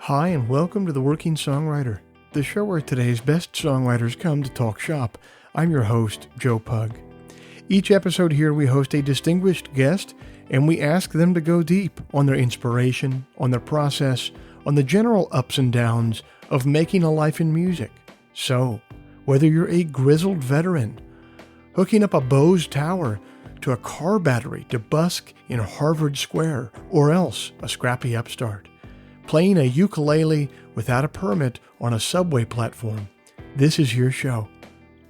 Hi, and welcome to The Working Songwriter, the show where today's best songwriters come to talk shop. I'm your host, Joe Pug. Each episode here, we host a distinguished guest, and we ask them to go deep on their inspiration, on their process, on the general ups and downs of making a life in music. So, whether you're a grizzled veteran, hooking up a Bose tower to a car battery to busk in Harvard Square, or else a scrappy upstart, playing a ukulele without a permit on a subway platform, this is your show.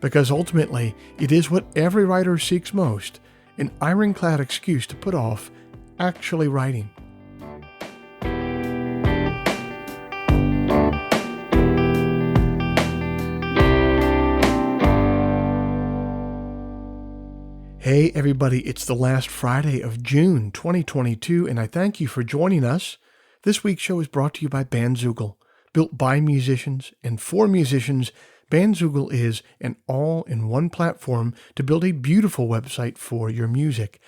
Because ultimately, it is what every writer seeks most, an ironclad excuse to put off actually writing. Hey everybody, it's the last Friday of June 2022, and I thank you for joining us. This week's show is brought to you by Bandzoogle. Built by musicians and for musicians, Bandzoogle is an all-in-one platform to build a beautiful website for your music.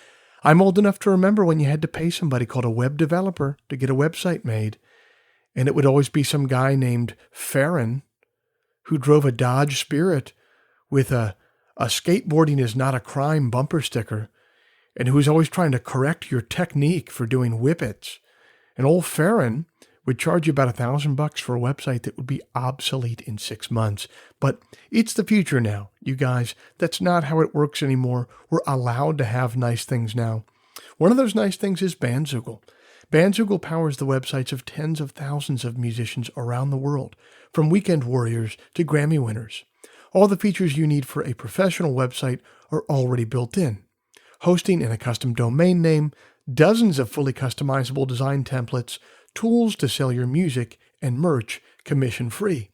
I'm old enough to remember when you had to pay somebody called a web developer to get a website made, and it would always be some guy named Farron who drove a Dodge Spirit with a skateboarding is not a crime bumper sticker, and who was always trying to correct your technique for doing whippets. And old Farron would charge you about $1,000 for a website that would be obsolete in 6 months. But it's the future now, you guys. That's not how it works anymore. We're allowed to have nice things now. One of those nice things is Bandzoogle. Bandzoogle powers the websites of tens of thousands of musicians around the world, from weekend warriors to Grammy winners. All the features you need for a professional website are already built in. Hosting and a custom domain name, dozens of fully customizable design templates, tools to sell your music, and merch commission-free.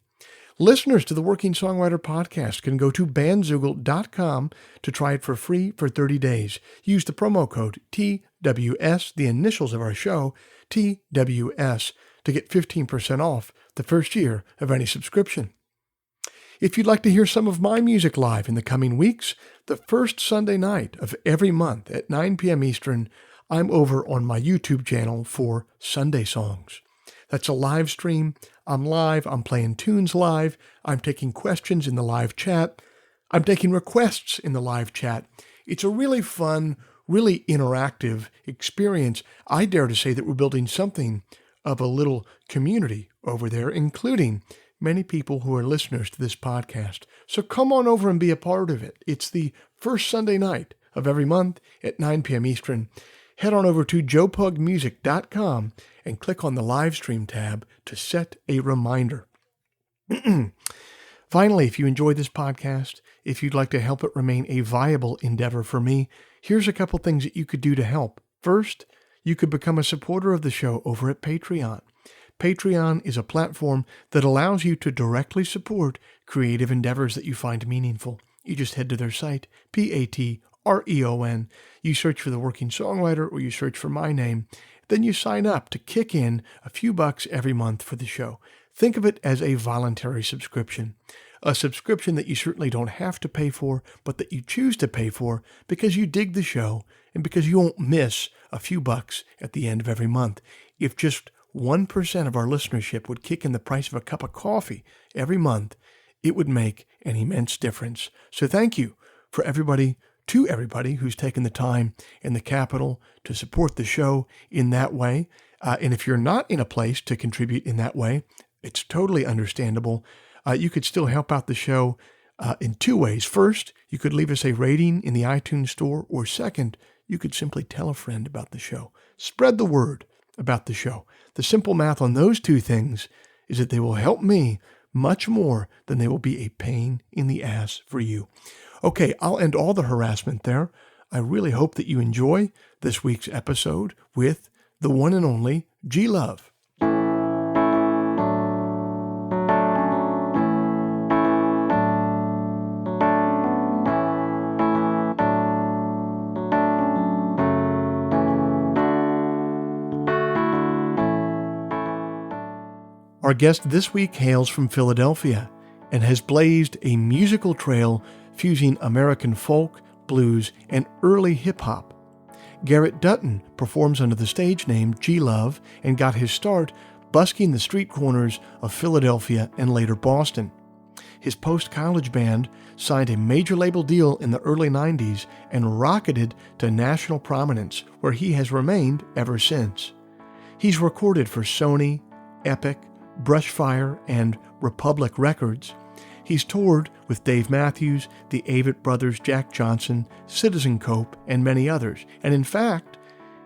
Listeners to the Working Songwriter podcast can go to bandzoogle.com to try it for free for 30 days. Use the promo code TWS, the initials of our show, TWS, to get 15% off the first year of any subscription. If you'd like to hear some of my music live in the coming weeks, the first Sunday night of every month at 9 p.m. Eastern, I'm over on my YouTube channel for Sunday Songs. That's a live stream. I'm live. I'm playing tunes live. I'm taking questions in the live chat. I'm taking requests in the live chat. It's a really fun, really interactive experience. I dare to say that we're building something of a little community over there, including many people who are listeners to this podcast. So come on over and be a part of it. It's the first Sunday night of every month at 9 p.m. Eastern. Head on over to joepugmusic.com and click on the live stream tab to set a reminder. Finally, if you enjoy this podcast, if you'd like to help it remain a viable endeavor for me, here's a couple things that you could do to help. First, you could become a supporter of the show over at Patreon. Patreon is a platform that allows you to directly support creative endeavors that you find meaningful. You just head to their site, Patreon. You search for The Working Songwriter, or you search for my name. Then you sign up to kick in a few bucks every month for the show. Think of it as a voluntary subscription. A subscription that you certainly don't have to pay for, but that you choose to pay for because you dig the show and because you won't miss a few bucks at the end of every month. If just 1% of our listenership would kick in the price of a cup of coffee every month, it would make an immense difference. So thank you to everybody who's taken the time and the capital to support the show in that way. And if you're not in a place to contribute in that way, it's totally understandable. You could still help out the show in two ways. First, you could leave us a rating in the iTunes store, or second, you could simply tell a friend about the show. Spread the word about the show. The simple math on those two things is that they will help me much more than they will be a pain in the ass for you. Okay, I'll end all the harassment there. I really hope that you enjoy this week's episode with the one and only G-Love. Our guest this week hails from Philadelphia and has blazed a musical trail fusing American folk, blues, and early hip-hop. Garrett Dutton performs under the stage name G-Love and got his start busking the street corners of Philadelphia and later Boston. His post-college band signed a major label deal in the early 90s and rocketed to national prominence, where he has remained ever since. He's recorded for Sony, Epic, Brushfire, and Republic Records. He's toured with Dave Matthews, the Avett Brothers, Jack Johnson, Citizen Cope, and many others. And in fact,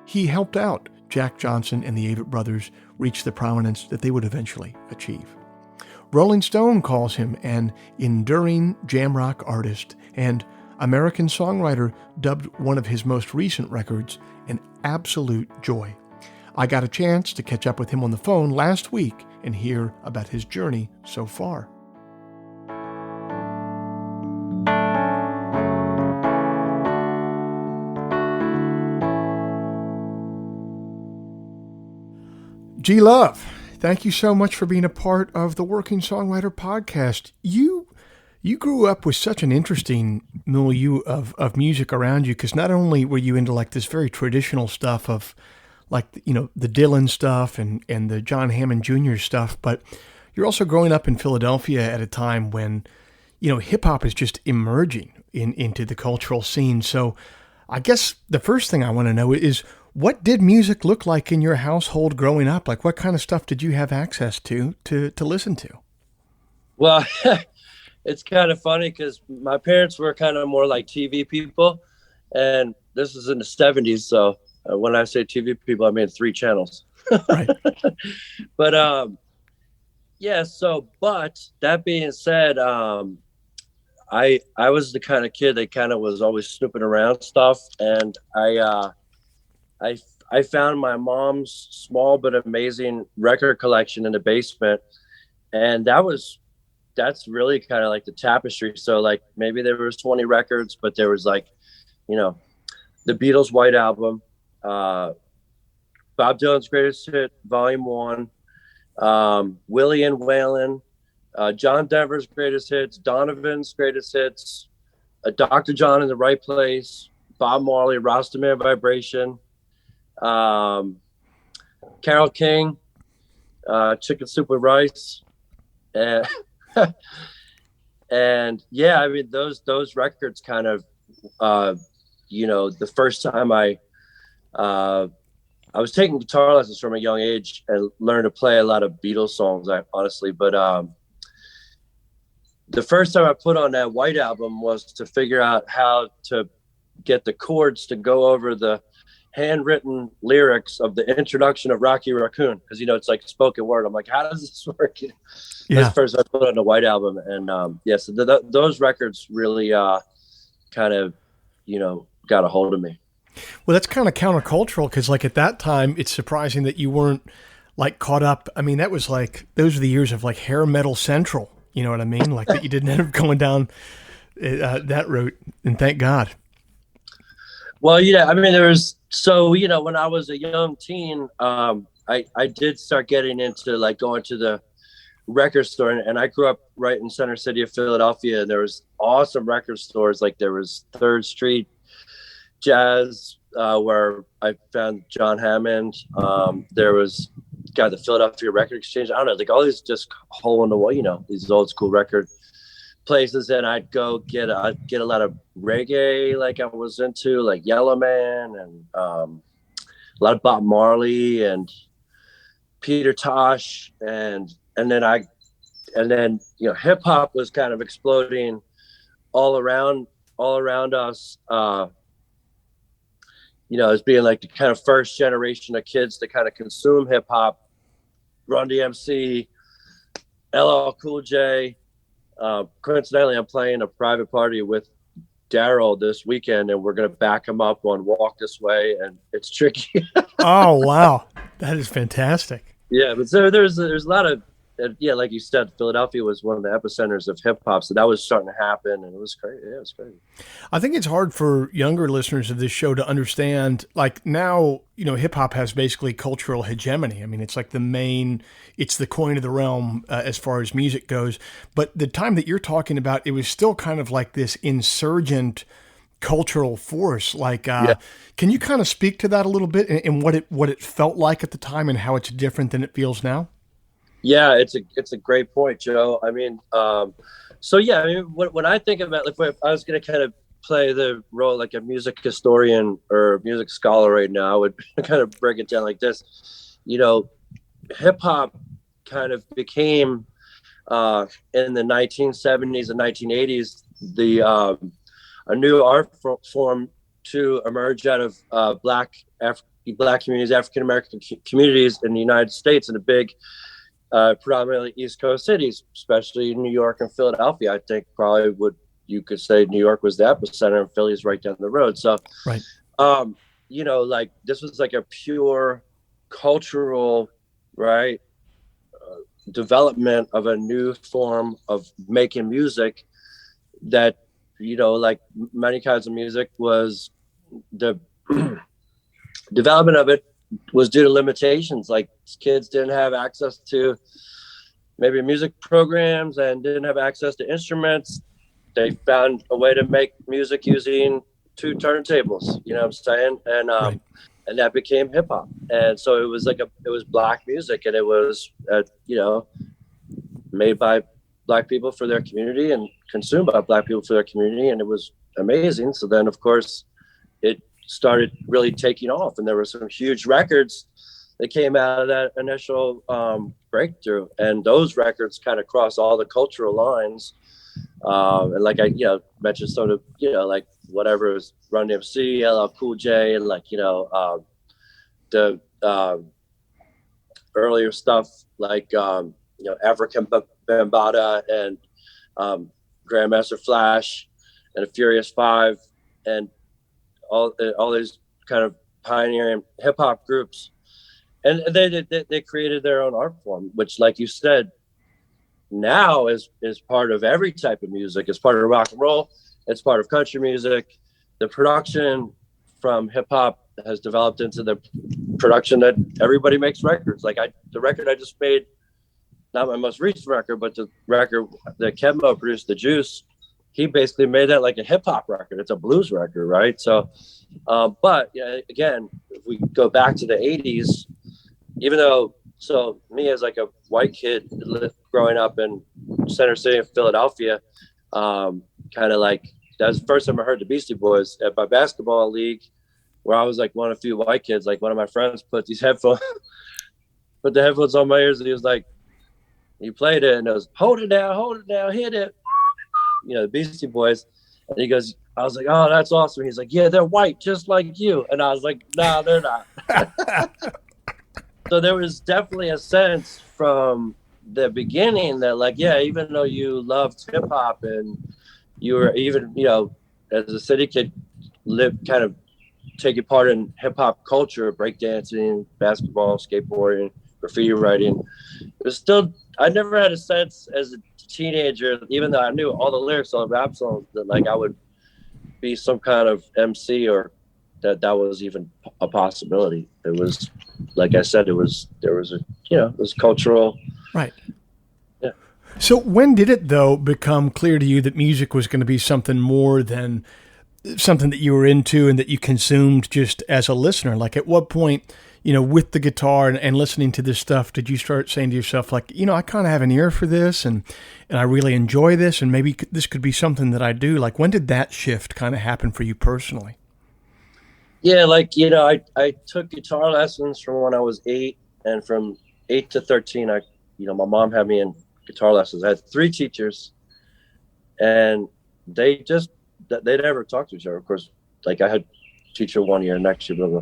he helped out Jack Johnson and the Avett Brothers reach the prominence that they would eventually achieve. Rolling Stone calls him an enduring jam rock artist, and American Songwriter dubbed one of his most recent records an absolute joy. I got a chance to catch up with him on the phone last week and hear about his journey so far. G Love, thank you so much for being a part of the Working Songwriter podcast. You grew up with such an interesting milieu of music around you, because not only were you into like this very traditional stuff of like, you know, the Dylan stuff and the John Hammond Jr. stuff, but you're also growing up in Philadelphia at a time when, you know, hip hop is just emerging into the cultural scene. So I guess the first thing I want to know is, what did music look like in your household growing up? Like, what kind of stuff did you have access to listen to? Well, it's kind of funny because my parents were kind of more like TV people, and this is in the 70s. So when I say TV people, I mean 3 channels. Right. But yeah. So, but that being said, I was the kind of kid that kind of was always snooping around stuff, and I found my mom's small but amazing record collection in the basement, and that's really kind of like the tapestry. So like maybe there was 20 records, but there was like, you know, the Beatles' White Album, Bob Dylan's Greatest Hit, Volume 1, Willie and Waylon, John Denver's Greatest Hits, Donovan's Greatest Hits, Dr. John in the Right Place, Bob Marley, Rastaman Vibration, Carole King, Chicken Soup with Rice, and and yeah, I mean those records kind of, you know, the first time I was taking guitar lessons from a young age and learned to play a lot of Beatles songs, honestly, but the first time I put on that White Album was to figure out how to get the chords to go over the handwritten lyrics of the introduction of Rocky Raccoon, because, you know, it's like spoken word. I'm like, how does this work? Yeah. That's first I put on the White Album, and so those records really kind of, you know, got a hold of me. Well, that's kind of countercultural, because like at that time, it's surprising that you weren't like caught up. I mean, that was like, those were the years of like hair metal central. You know what I mean? Like that you didn't end up going down that route, and thank God. Well, yeah, I mean, so, you know, when I was a young teen, I did start getting into like going to the record store, and I grew up right in Center City of Philadelphia, and there was awesome record stores. Like there was 3rd Street Jazz, where I found John Hammond. There was the Philadelphia Record Exchange. I don't know, like all these just hole in the wall, you know, these old school record places, and I'd go get a lot of reggae, like I was into, like Yellow Man, and a lot of Bob Marley and Peter Tosh, and then you know, hip hop was kind of exploding all around us, you know, as being like the kind of first generation of kids to kind of consume hip hop. Run DMC, LL Cool J. Coincidentally, I'm playing a private party with Daryl this weekend, and we're going to back him up on Walk This Way, and it's tricky. Oh, wow. That is fantastic. Yeah, but so there's a lot of, yeah, like you said, Philadelphia was one of the epicenters of hip hop, so that was starting to happen, and it was crazy. Yeah, it was crazy. I think it's hard for younger listeners of this show to understand, like now, you know, hip hop has basically cultural hegemony. I mean, it's like it's the coin of the realm as far as music goes. But the time that you're talking about, it was still kind of like this insurgent cultural force. Like, Can you kind of speak to that a little bit and what it felt like at the time and how it's different than it feels now? Yeah, it's a great point, Joe. I mean, so yeah, I mean, when I think about, like, if I was going to kind of play the role like a music historian or music scholar right now, I would kind of break it down like this. You know, hip hop kind of became in the 1970s and 1980s a new art form to emerge out of black communities, African American communities in the United States, and a big predominantly East Coast cities, especially New York and Philadelphia. I think probably you could say New York was the epicenter, and Philly's right down the road. So, Right. You know, like this was like a pure cultural, right, development of a new form of making music that, you know, like many kinds of music, was the development of it was due to limitations. Like kids didn't have access to maybe music programs and didn't have access to instruments. They found a way to make music using two turntables, you know what I'm saying? Right. And that became hip hop. And so it was like it was black music, and it was, you know, made by black people for their community and consumed by black people for their community. And it was amazing. So then of course it started really taking off, and there were some huge records that came out of that initial breakthrough, and those records kind of cross all the cultural lines. And like I, you know, mentioned sort of, you know, like whatever was Run DMC, LL Cool J, and like, you know, the earlier stuff like, you know, African Bambaataa and Grandmaster Flash and the Furious Five, and all these kind of pioneering hip hop groups. And they created their own art form, which, like you said, now is part of every type of music. It's part of rock and roll. It's part of country music. The production from hip hop has developed into the production that everybody makes records. Like the record I just made, not my most recent record, but the record that Kevmo produced, The Juice, he basically made that like a hip hop record. It's a blues record, right? So, but yeah, again, if we go back to the 80s, even though, so me as like a white kid growing up in Center City of Philadelphia, kind of like, that was the first time I heard the Beastie Boys at my basketball league, where I was like one of the few white kids. Like one of my friends put the headphones on my ears, and he was like, he played it, and it was hold it down, hit it. You know, the Beastie Boys. And he goes, I was like, oh, that's awesome. He's like, yeah, they're white, just like you. And I was like, no, they're not. So there was definitely a sense from the beginning that, like, yeah, even though you loved hip hop and you were even, you know, as a city kid, kind of taking part in hip hop culture, breakdancing, basketball, skateboarding, graffiti writing, it was still, I never had a sense as a teenager, even though I knew all the lyrics on rap songs, that like I would be some kind of MC, or that was even a possibility. It was, like I said, there was a, you know, it was cultural. Right. Yeah. So when did it, though, become clear to you that music was going to be something more than something that you were into and that you consumed just as a listener? Like, at what point, you know, with the guitar and listening to this stuff, did you start saying to yourself, like, you know, I kind of have an ear for this, and I really enjoy this, and maybe this could be something that I do? Like, when did that shift kind of happen for you personally? Yeah, like, you know, I took guitar lessons from when I was 8, and from 8 to 13, you know, my mom had me in guitar lessons. I had 3 teachers, and they never talked to each other. Of course, like I had teacher one year, next year, blah, blah.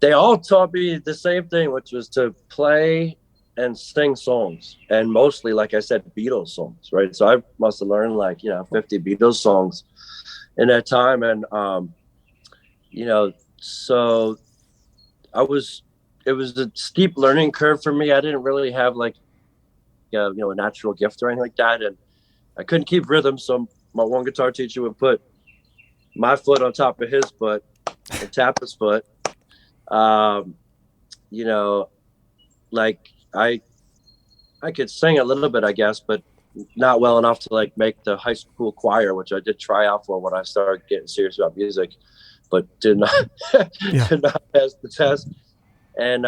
They all taught me the same thing, which was to play and sing songs, and mostly, like I said, Beatles songs, right? So I must have learned like, you know, 50 Beatles songs in that time. And, you know, so it was a steep learning curve for me. I didn't really have like, you know, a natural gift or anything like that. And I couldn't keep rhythm. So my one guitar teacher would put my foot on top of his foot and tap his foot. You know, like I could sing a little bit, I guess, but not well enough to like make the high school choir, which I did try out for when I started getting serious about music, but did not pass the test. And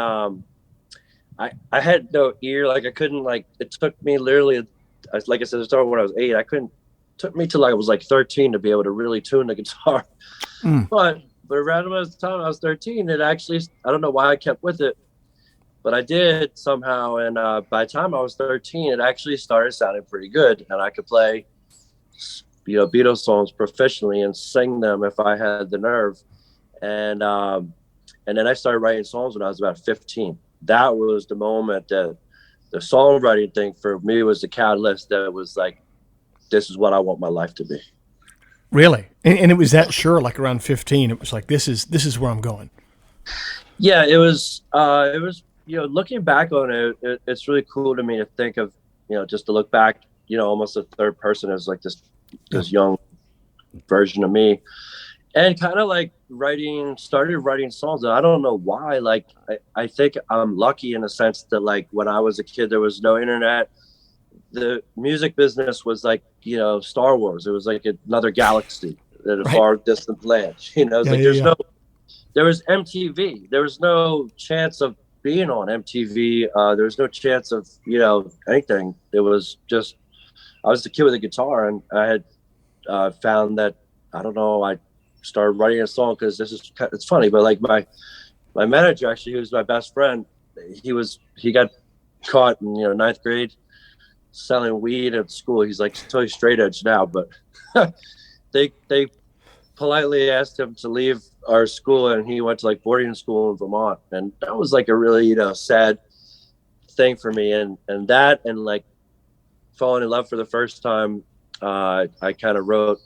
I had no ear. Like I couldn't like, it took me literally, like I said, it started when I was 8. Took me till I was like 13 to be able to really tune the guitar. Mm. But around the time I was 13, it actually, I don't know why I kept with it, but I did somehow. And by the time I was 13, it actually started sounding pretty good. And I could play, Beatles songs proficiently and sing them if I had the nerve. And then I started writing songs when I was about 15. That was the moment that the songwriting thing for me was the catalyst that was like, this is what I want my life to be. Really? And it was that sure, like around 15, it was like, this is where I'm going. Yeah, it was, looking back on it, it's really cool to me to think of, just to look back, almost a third person as like this young version of me, and kind of like started writing songs. And I don't know why, like, I think I'm lucky in a sense that like when I was a kid, there was no internet. The music business was like, Star Wars. It was like another galaxy in a far distant land. There was MTV. There was no chance of being on MTV. There was no chance of, anything. It was just, I was the kid with a guitar, and I had found that, I don't know, I started writing a song because it's funny, but like my manager, actually, who was my best friend, he got caught in, 9th grade selling weed at school. He's like totally straight edge now, but they politely asked him to leave our school, and he went to like boarding school in Vermont. And that was like a really, sad thing for me. And that, and like falling in love for the first time, I kind of wrote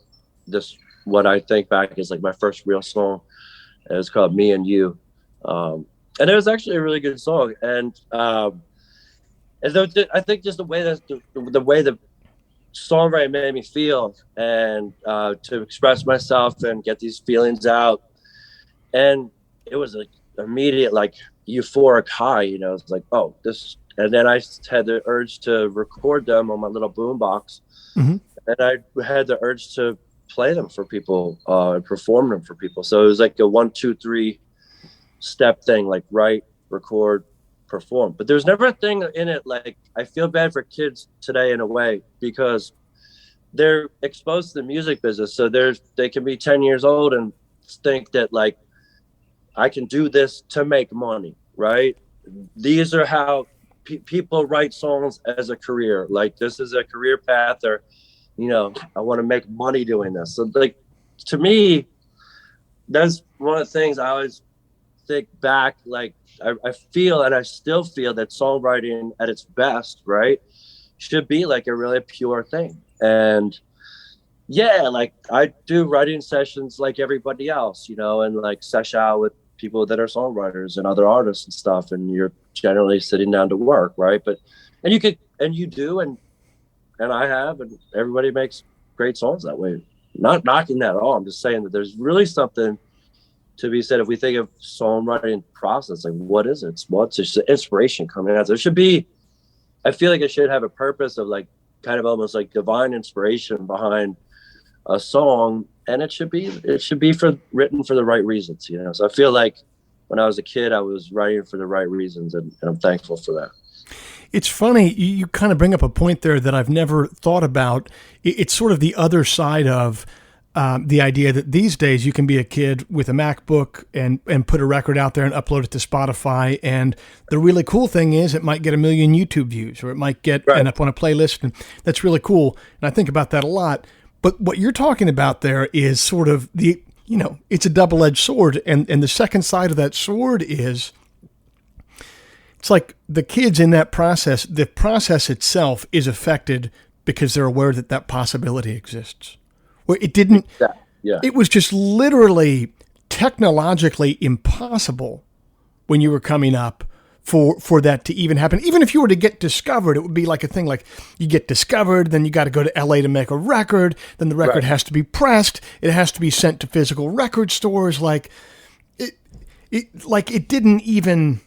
this, what I think back is like my first real song. And it's called Me and You. And it was actually a really good song. And I think just the way that the way the songwriting made me feel, and to express myself and get these feelings out, and it was like immediate, like euphoric high. It's like, oh, this. And then I had the urge to record them on my little boombox, and I had the urge to play them for people and perform them for people. So it was like a 1, 2, 3 step thing, like write, record, perform. But there's never a thing in it. Like, I feel bad for kids today in a way, because they're exposed to the music business. So they can be 10 years old and think that like, I can do this to make money, right? These are how people write songs as a career. Like, this is a career path, or, I want to make money doing this. So like, to me, that's one of the things I always think back, like, I feel, and I still feel, that songwriting at its best, right, should be like a really pure thing. And yeah, like I do writing sessions like everybody else, and like sesh out with people that are songwriters and other artists and stuff. And you're generally sitting down to work, right? And you do, and I have, and everybody makes great songs that way. Not knocking that at all. I'm just saying that there's really something to be said if we think of songwriting process, like what is it? What's just inspiration coming out? There should be, I feel like it should have a purpose of like kind of almost like divine inspiration behind a song, and it should be written for the right reasons, So I feel like when I was a kid, I was writing for the right reasons, and I'm thankful for that. It's funny, you kind of bring up a point there that I've never thought about. It's sort of the other side of the idea that these days you can be a kid with a MacBook and put a record out there and upload it to Spotify. And the really cool thing is it might get 1 million YouTube views, or it might get end up on a playlist. And that's really cool. And I think about that a lot. But what you're talking about there is sort of it's a double-edged sword. And the second side of that sword is, it's like the kids in that process, the process itself is affected because they're aware that possibility exists. Where it didn't, It was just literally technologically impossible when you were coming up for that to even happen. Even if you were to get discovered, it would be like a thing like you get discovered, then you got to go to LA to make a record, then the record has to be pressed, it has to be sent to physical record stores. Like it didn't even.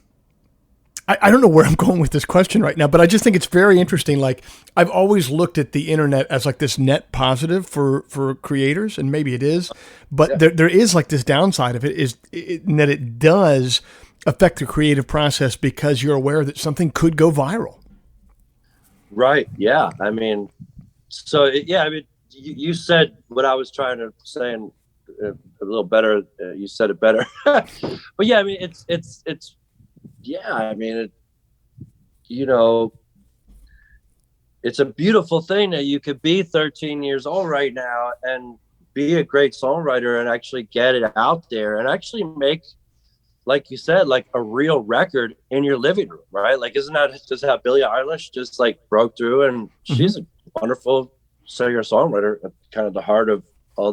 I don't know where I'm going with this question right now, but I just think it's very interesting. Like, I've always looked at the internet as like this net positive for creators, and maybe it is, but there is like this downside of it is that it does affect the creative process because you're aware that something could go viral. Right. Yeah. I mean, you said what I was trying to say and a little better. You said it better. But yeah, I mean, it's a beautiful thing that you could be 13 years old right now and be a great songwriter and actually get it out there and actually make, like you said, like a real record in your living room, right? Like, isn't that just how Billie Eilish just like broke through, and she's a wonderful singer-songwriter at kind of the heart of all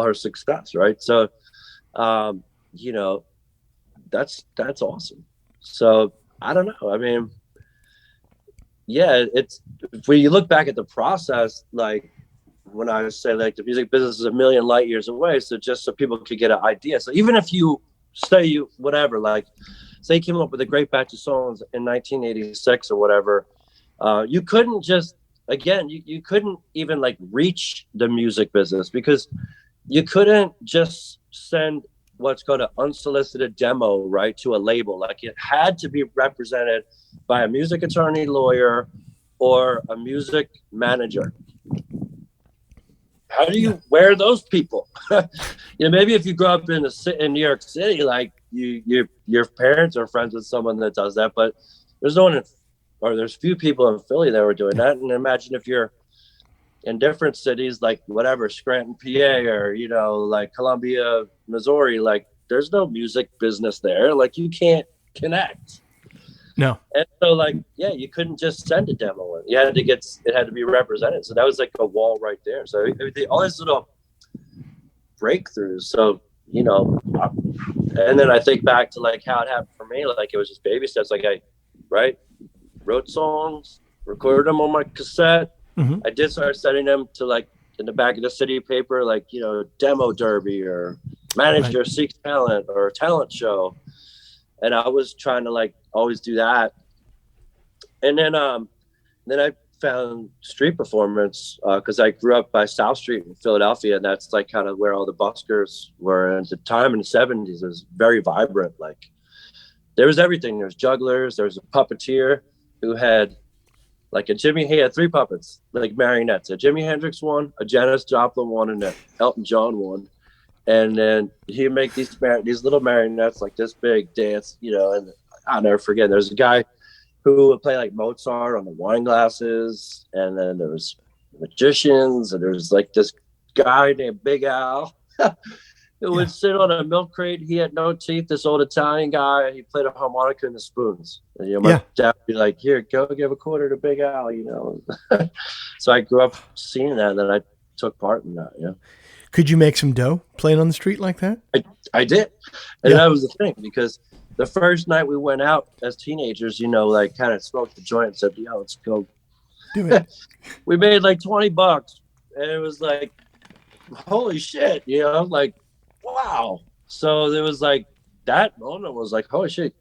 her success, right? So, that's awesome. So I don't know. I mean, yeah, it's when you look back at the process, like when I say like the music business is a million light years away, so just so people could get an idea. So even if you say you came up with a great batch of songs in 1986 or whatever, you couldn't just, again, you couldn't even like reach the music business because you couldn't just send what's called an unsolicited demo, right, to a label. Like it had to be represented by a music attorney, lawyer, or a music manager. How do you wear those people? Maybe if you grew up in New York City, like your parents are friends with someone that does that, but there's no one there's few people in Philly that were doing that. And imagine if you're in different cities, like whatever, Scranton, PA, or, like Columbia, Missouri, like there's no music business there. Like you can't connect. No. And so like, yeah, you couldn't just send a demo in. It had to be represented. So that was like a wall right there. So all these little breakthroughs. So, and then I think back to like how it happened for me. Like it was just baby steps. Like I wrote songs, recorded them on my cassette. I did start sending them to like in the back of the city paper, like, demo derby or manager seeks talent or a talent show. And I was trying to like always do that. And then I found street performance because I grew up by South Street in Philadelphia, and that's like kind of where all the buskers were. And at the time in the 70s, it was very vibrant. Like there was everything. There was jugglers. There was a puppeteer who had like he had three puppets, like marionettes. A Jimi Hendrix one, a Janis Joplin one, and an Elton John one. And then he'd make these little marionettes like this big dance, and I'll never forget. There's a guy who would play like Mozart on the wine glasses. And then there was magicians, and there's like this guy named Big Al who would sit on a milk crate. He had no teeth, this old Italian guy. He played a harmonica and the spoons. And, my dad would be like, here, go give a quarter to Big Al, So I grew up seeing that, and then I took part in that, Could you make some dough playing on the street like that? I did. And that was the thing, because the first night we went out as teenagers, like kind of smoked the joint and said, let's go do it. We made like $20 and it was like, holy shit, like, wow. So there was like, that moment was like, holy shit.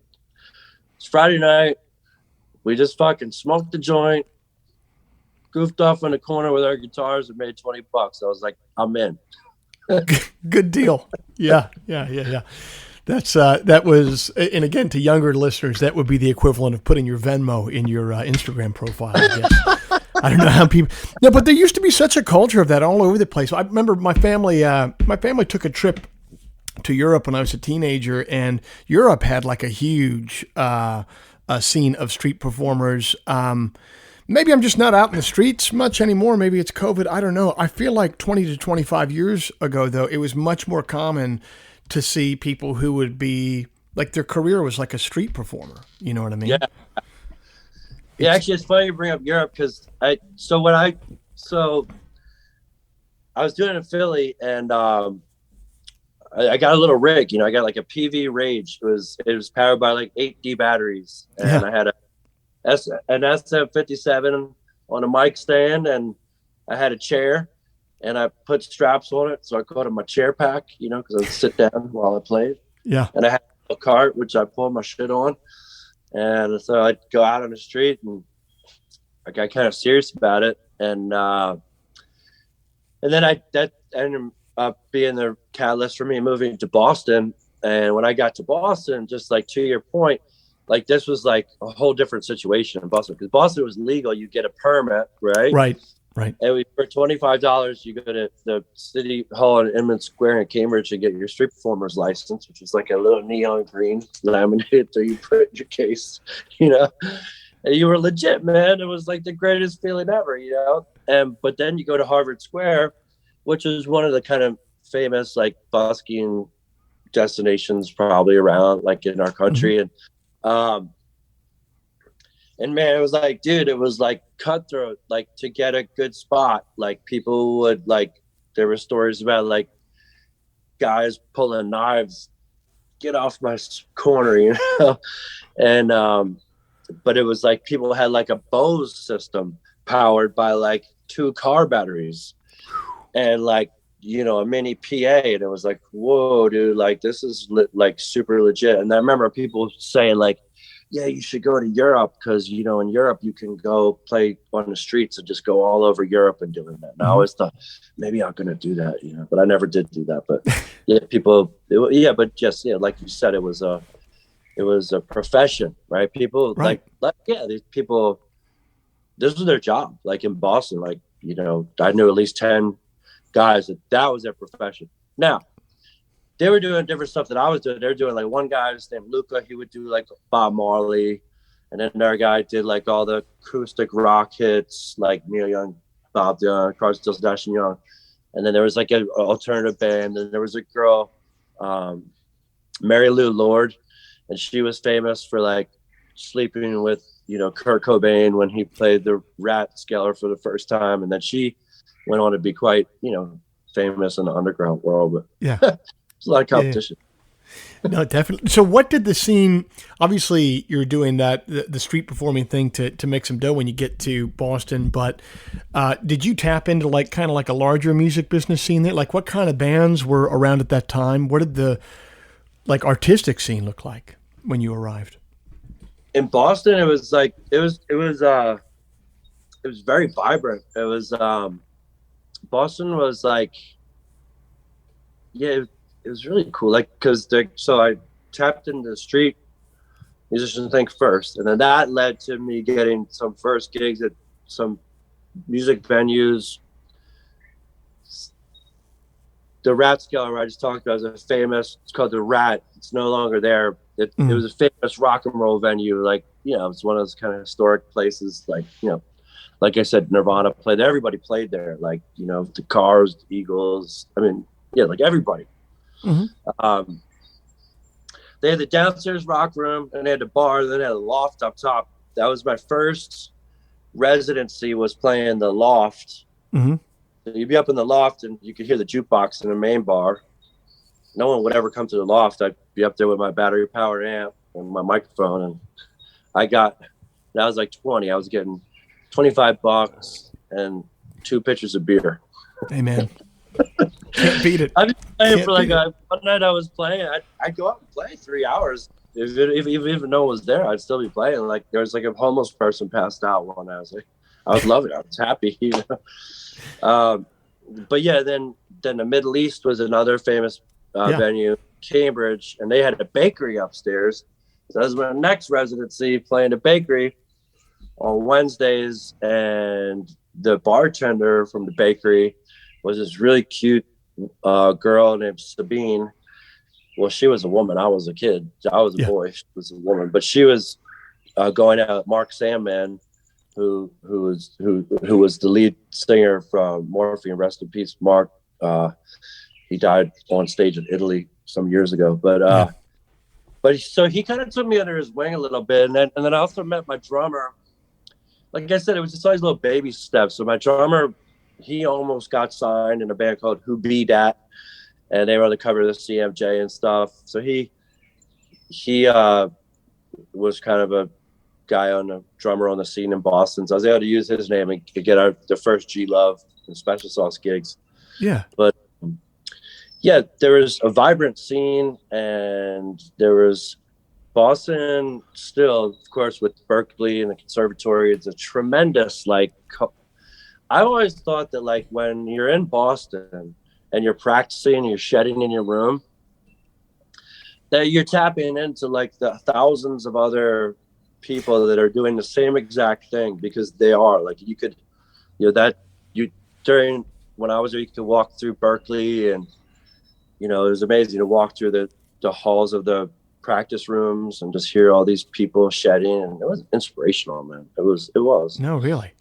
It's Friday night. We just fucking smoked the joint, goofed off in the corner with our guitars and made $20. I was like, I'm in. Good deal. Yeah. That was, and again, to younger listeners, that would be the equivalent of putting your Venmo in your Instagram profile, I guess. I don't know how people, no, but there used to be such a culture of that all over the place. I remember my family took a trip to Europe when I was a teenager, and Europe had like a huge scene of street performers. Maybe I'm just not out in the streets much anymore. Maybe it's COVID. I don't know. I feel like 20 to 25 years ago, though, it was much more common to see people who would be like their career was like a street performer. You know what I mean? Yeah. Actually, it's funny you bring up Europe because I was doing it in Philly, and I got a little rig. I got like a PV Rage. It was powered by like 8D batteries, and I had an SM57 on a mic stand, and I had a chair, and I put straps on it, so I called it my chair pack, because I'd sit down while I played. Yeah. And I had a cart which I pulled my shit on, and so I'd go out on the street, and I got kind of serious about it, and then that ended up being the catalyst for me moving to Boston And when I got to Boston, just like to your point, like this was like a whole different situation in Boston, because Boston was legal. You get a permit, right? Right. And for $25, you go to the City Hall in Inman Square in Cambridge and get your street performer's license, which is like a little neon green laminated so you put in your case, and you were legit, man. It was like the greatest feeling ever, but then you go to Harvard Square, which is one of the kind of famous like busking destinations probably around like in our country. Mm-hmm. And man, it was like, dude, it was like cutthroat, like to get a good spot. Like people would like, there were stories about like guys pulling knives, get off my corner, and, but it was like people had like a Bose system powered by like 2 car batteries and like, a mini PA. And it was like, whoa, dude, like this is like super legit. And I remember people saying like, yeah, you should go to Europe because, in Europe, you can go play on the streets and just go all over Europe and doing that. And I always thought maybe I'm going to do that, but I never did do that. But yeah, like you said, it was a profession, right? People like these people, this was their job. Like in Boston, like, I knew at least 10 guys that was their profession. Now, they were doing different stuff that I was doing. They were doing like one guy was named Luca. He would do like Bob Marley. And then another guy did like all the acoustic rock hits, like Neil Young, Bob Dylan, Crosby, Stills, Nash and Young. And then there was like an alternative band. And there was a girl, Mary Lou Lord. And she was famous for like sleeping with, Kurt Cobain when he played the Rat Skeller for the first time. And then she went on to be quite, famous in the underground world. But yeah. It's a lot of competition. Yeah. No, definitely. So what did the scene, obviously you're doing that, the street performing thing to make some dough when you get to Boston, but did you tap into like kind of like a larger music business scene there? Like what kind of bands were around at that time? What did the like artistic scene look like when you arrived? In Boston, it was like, it was very vibrant. It was, Boston was like, yeah, it was really cool. Like, so I tapped into the street musician thing first. And then that led to me getting some first gigs at some music venues. The Rat Skeller I just talked about is it's called the Rat. It's no longer there. It was a famous rock and roll venue. Like, it's one of those kind of historic places. Like, like I said, Nirvana played. Everybody played there. Like, the Cars, the Eagles. I mean, yeah, like everybody. Mm-hmm. They had the downstairs rock room and they had the bar. Then they had a loft up top. That was my first residency, was playing the loft. Mm-hmm. So you'd be up in the loft and you could hear the jukebox in the main bar. No one would ever come to the loft. I'd be up there with my battery powered amp and my microphone. And that was like 20. I was getting $25 and 2 pitchers of beer. Amen. Can't beat it. I've been playing for like one night I was playing. I'd go out and play 3 hours. If no one was there, I'd still be playing. Like there was like a homeless person passed out one night. I was loving it. I was happy. But yeah, then the Middle East was another famous venue, Cambridge, and they had a bakery upstairs. So that was my next residency, playing a bakery on Wednesdays, and the bartender from the bakery was this really cute girl named Sabine. Well, she was a woman. I was a kid. I was a boy. She was a woman, but she was going out with Mark Sandman, who was the lead singer from Morphine. Rest in peace, Mark. He died on stage in Italy some years ago. But so he kind of took me under his wing a little bit, and then I also met my drummer. Like I said, it was just always little baby steps. So my drummer, he almost got signed in a band called Who Be Dat, and they were on the cover of the CMJ and stuff. So he was kind of a guy drummer on the scene in Boston. So I was able to use his name and get the first G Love and Special Sauce gigs. Yeah. But yeah, there was a vibrant scene, and there was Boston still, of course, with Berkeley and the conservatory. It's a tremendous, like, I've always thought that, like, when you're in Boston and you're practicing, you're shedding in your room, that you're tapping into like the thousands of other people that are doing the same exact thing, because they are like, you could, during when I was there, you could walk through Berkeley, and it was amazing to walk through the halls of the practice rooms and just hear all these people shedding, and it was inspirational, man. It was. No, really.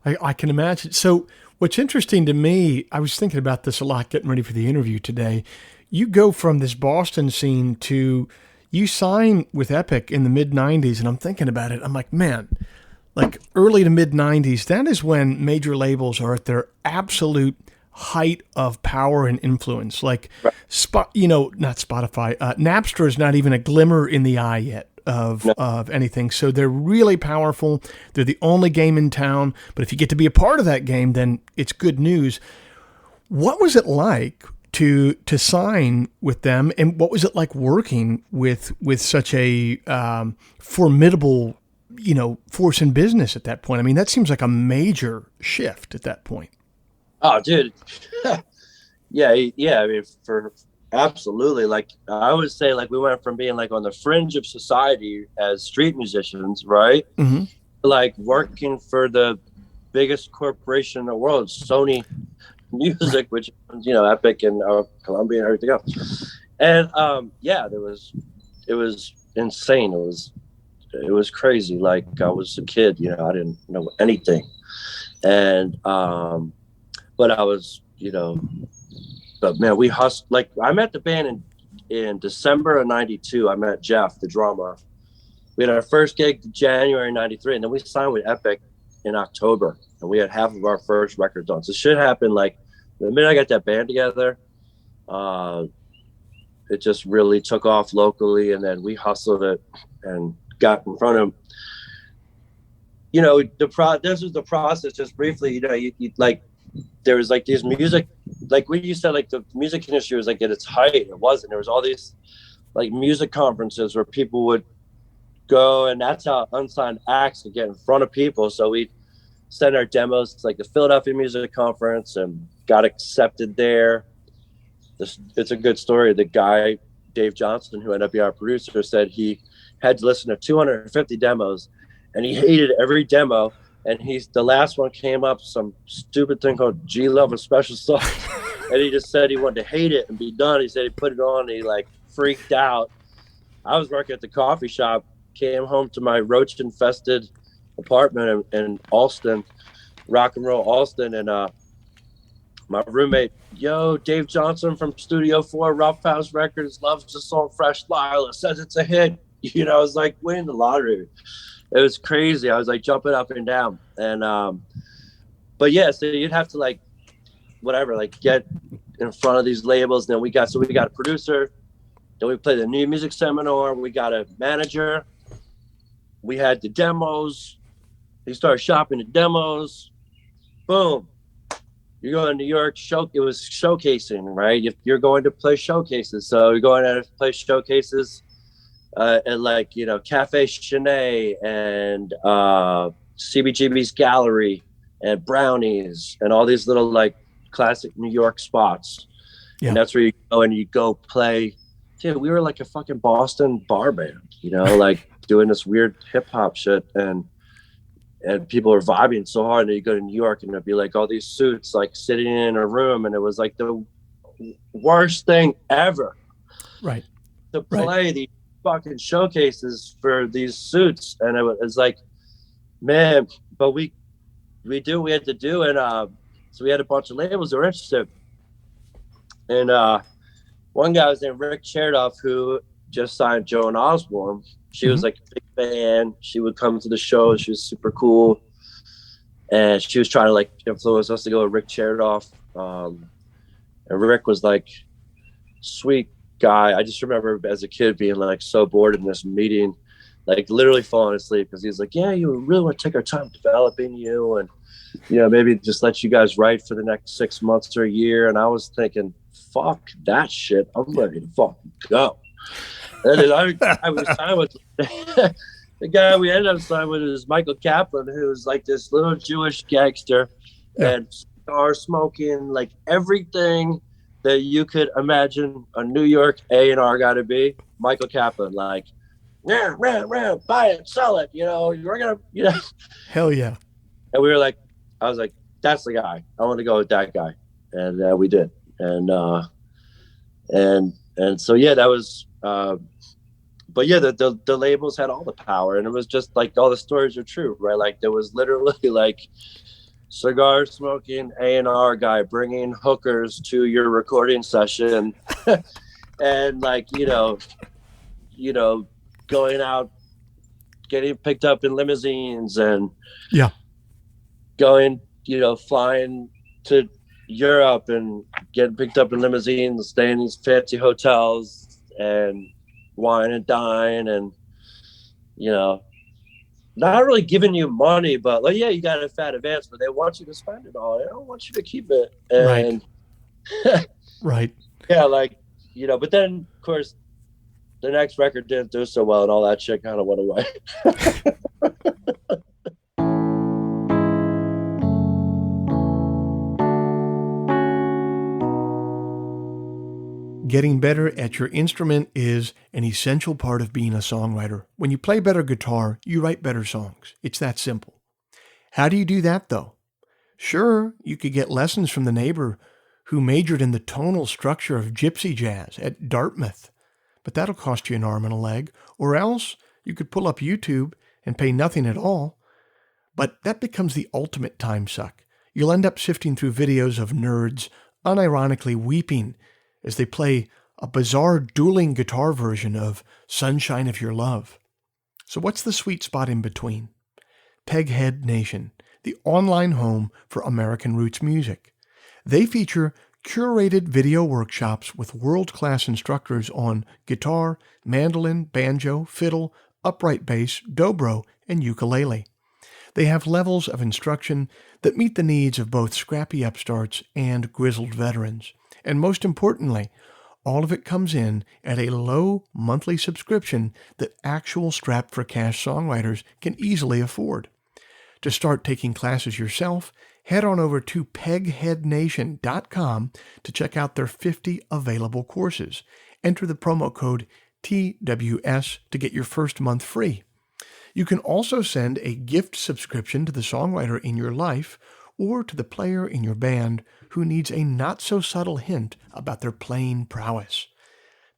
I can imagine. So what's interesting to me, I was thinking about this a lot getting ready for the interview today. You go from this Boston scene to you sign with Epic in the mid 90s, and I'm thinking about it. I'm like, man, like early to mid 90s, that is when major labels are at their absolute height of power and influence. Like, not Spotify, Napster is not even a glimmer in the eye yet of anything. So they're really powerful. They're the only game in town. But if you get to be a part of that game, then it's good news. What was it like to sign with them, and what was it like working with such a formidable force in business at that point? I mean, that seems like a major shift at that point. Oh, dude. Yeah. I mean, absolutely. Like, I would say, like, we went from being like on the fringe of society as street musicians, right? Mm-hmm. Like working for the biggest corporation in the world, Sony Music, which, Epic and Columbia and everything else. And it was insane. It was crazy. Like, I was a kid, I didn't know anything. And, but I was, but man, we hustled. Like, I met the band in December of 92. I met Jeff, the drummer. We had our first gig January 93, and then we signed with Epic in October, and we had half of our first record done. So shit happened. Like, the minute I got that band together, it just really took off locally, and then we hustled it and got in front of, this was the process. Just briefly, you like, there was like these music, like when you said, like the music industry was like at its height. It wasn't. There was all these like music conferences where people would go, and that's how unsigned acts could get in front of people. So we sent our demos to like the Philadelphia Music Conference and got accepted there. It's a good story. The guy, Dave Johnson, who ended up being our producer, said he had to listen to 250 demos, and he hated every demo. And the last one came up, some stupid thing called G Love, a special song. And he just said he wanted to hate it and be done. He said he put it on, and he like freaked out. I was working at the coffee shop, came home to my roach infested apartment in Alston, rock and roll Alston. And my roommate, Dave Johnson from Studio 4, Rough House Records, loves the song Fresh Lila, says it's a hit. I was like winning the lottery. It was crazy. I was like jumping up and down. And, but yeah, so you'd have to like, whatever, like get in front of these labels. Then we got a producer. Then we played the new music seminar. We got a manager. We had the demos. They started shopping the demos. Boom. You're going to New York. It was showcasing, right? If you're going to play showcases. So you're going to play showcases. And like, Cafe Chenet and CBGB's Gallery and Brownies and all these little like classic New York spots. Yeah. And that's where you go and you go play. Dude, we were like a fucking Boston bar band, like doing this weird hip hop shit, and people are vibing so hard. And you go to New York and it'd be like all these suits like sitting in a room, and it was like the worst thing ever. Right. To play these fucking showcases for these suits, and it was like, man, but we do what we had to do. And so we had a bunch of labels that were interested, and one guy was named Rick Chertoff, who just signed Joan Osborne. She was like a big fan. She would come to the show. She was super cool, and she was trying to like influence us to go with Rick Chertoff. And Rick was like, sweet guy. I just remember as a kid being like so bored in this meeting, like literally falling asleep, because he's like, yeah, you really want to take our time developing you, and maybe just let you guys write for the next 6 months or a year. And I was thinking, fuck that shit, I'm ready to fucking go. And then I was signed with the guy we ended up signing with is Michael Kaplan, who's like this little Jewish gangster and cigar smoking, like everything that you could imagine a New York A&R guy to be? Michael Kaplan, like, yeah, buy it, sell it, you're gonna, Hell yeah. And we were like, I was like, that's the guy. I want to go with that guy, and we did, and so yeah, that was. But yeah, the labels had all the power, and it was just like all the stories are true, right? Like there was literally like cigar smoking A&R guy bringing hookers to your recording session, and like going out, getting picked up in limousines, and Yeah. going, flying to Europe and getting picked up in limousines, staying in these fancy hotels and wine and dine, and not really giving you money, but like, yeah, you got a fat advance, but they want you to spend it all. They don't want you to keep it. And right. Yeah, like, but then of course the next record didn't do so well, and all that shit kind of went away. Getting better at your instrument is an essential part of being a songwriter. When you play better guitar, you write better songs. It's that simple. How do you do that, though? Sure, you could get lessons from the neighbor who majored in the tonal structure of gypsy jazz at Dartmouth, but that'll cost you an arm and a leg. Or else you could pull up YouTube and pay nothing at all. But that becomes the ultimate time suck. You'll end up sifting through videos of nerds unironically weeping as they play a bizarre dueling guitar version of Sunshine of Your Love. So what's the sweet spot in between? Peghead Nation, the online home for American roots music. They feature curated video workshops with world-class instructors on guitar, mandolin, banjo, fiddle, upright bass, dobro, and ukulele. They have levels of instruction that meet the needs of both scrappy upstarts and grizzled veterans. And most importantly, all of it comes in at a low monthly subscription that actual strapped-for-cash songwriters can easily afford. To start taking classes yourself, head on over to pegheadnation.com to check out their 50 available courses. Enter the promo code TWS to get your first month free. You can also send a gift subscription to the songwriter in your life or to the player in your band who needs a not-so-subtle hint about their playing prowess.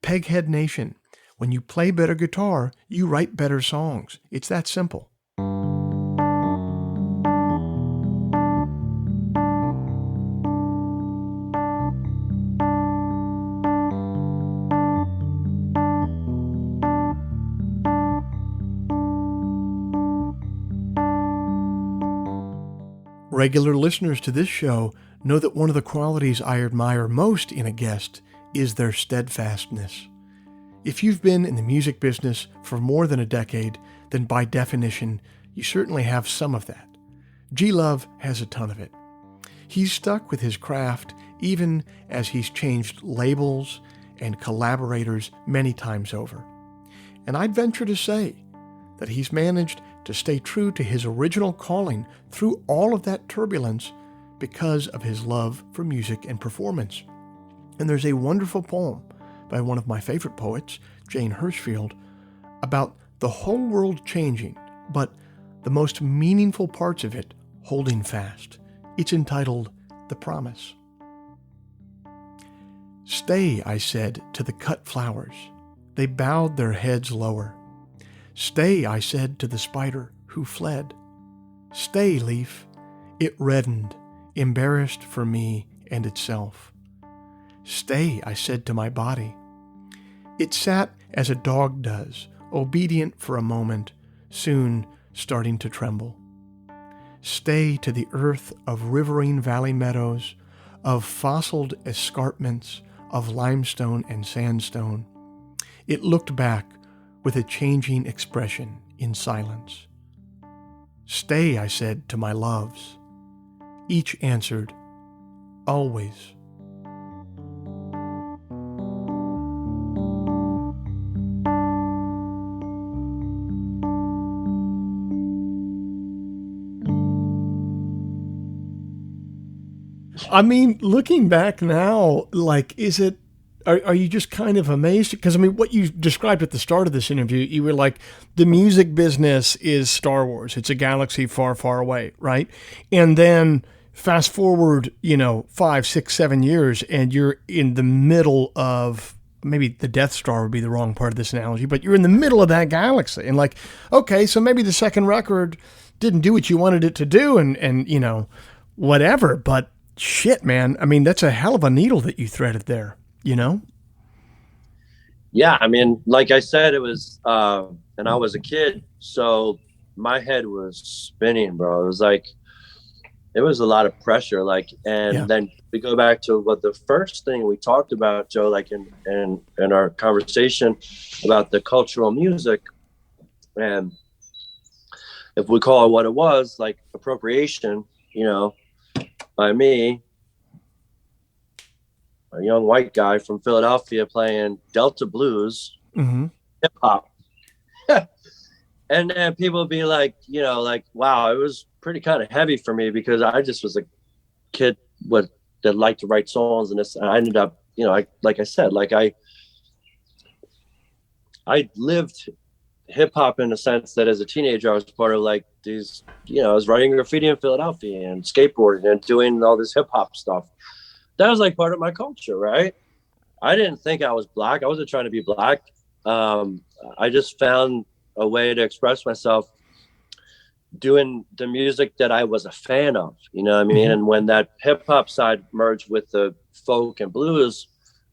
Peghead Nation. When you play better guitar, you write better songs. It's that simple. Regular listeners to this show know that one of the qualities I admire most in a guest is their steadfastness. If you've been in the music business for more than a decade, then by definition, you certainly have some of that. G-Love has a ton of it. He's stuck with his craft even as he's changed labels and collaborators many times over. And I'd venture to say that he's managed to stay true to his original calling through all of that turbulence because of his love for music and performance. And there's a wonderful poem by one of my favorite poets, Jane Hirschfield, about the whole world changing, but the most meaningful parts of it holding fast. It's entitled The Promise. Stay, I said to the cut flowers. They bowed their heads lower. Stay, I said to the spider who fled. Stay, leaf. It reddened, embarrassed for me and itself. Stay, I said to my body. It sat as a dog does, obedient for a moment, soon starting to tremble. Stay to the earth of riverine valley meadows, of fossiled escarpments, of limestone and sandstone. It looked back with a changing expression in silence. Stay, I said to my loves. Each answered, always. I mean, looking back now, like, are you just kind of amazed? Because, I mean, what you described at the start of this interview, you were like, the music business is Star Wars. It's a galaxy far, far away, right? And then fast forward, 5, 6, 7 years, and you're in the middle of, maybe the Death Star would be the wrong part of this analogy, but you're in the middle of that galaxy. And like, okay, so maybe the second record didn't do what you wanted it to do and whatever, but shit, man. I mean, that's a hell of a needle that you threaded there, Yeah, I mean, like I said, it was, and I was a kid, so my head was spinning, bro. It was like, it was a lot of pressure, then we go back to what the first thing we talked about, Joe, like in our conversation about the cultural music, and if we call it what it was, like appropriation, by me, a young white guy from Philadelphia playing Delta blues, hip hop. And then people be like, wow, it was pretty kind of heavy for me because I just was a kid that liked to write songs, and this. And I ended up, like I said, I lived hip hop in the sense that as a teenager, I was part of like these, I was writing graffiti in Philadelphia and skateboarding and doing all this hip hop stuff. That was like part of my culture, right? I didn't think I was black. I wasn't trying to be black. I just found a way to express myself doing the music that I was a fan of, you know what I mean? And when that hip hop side merged with the folk and blues,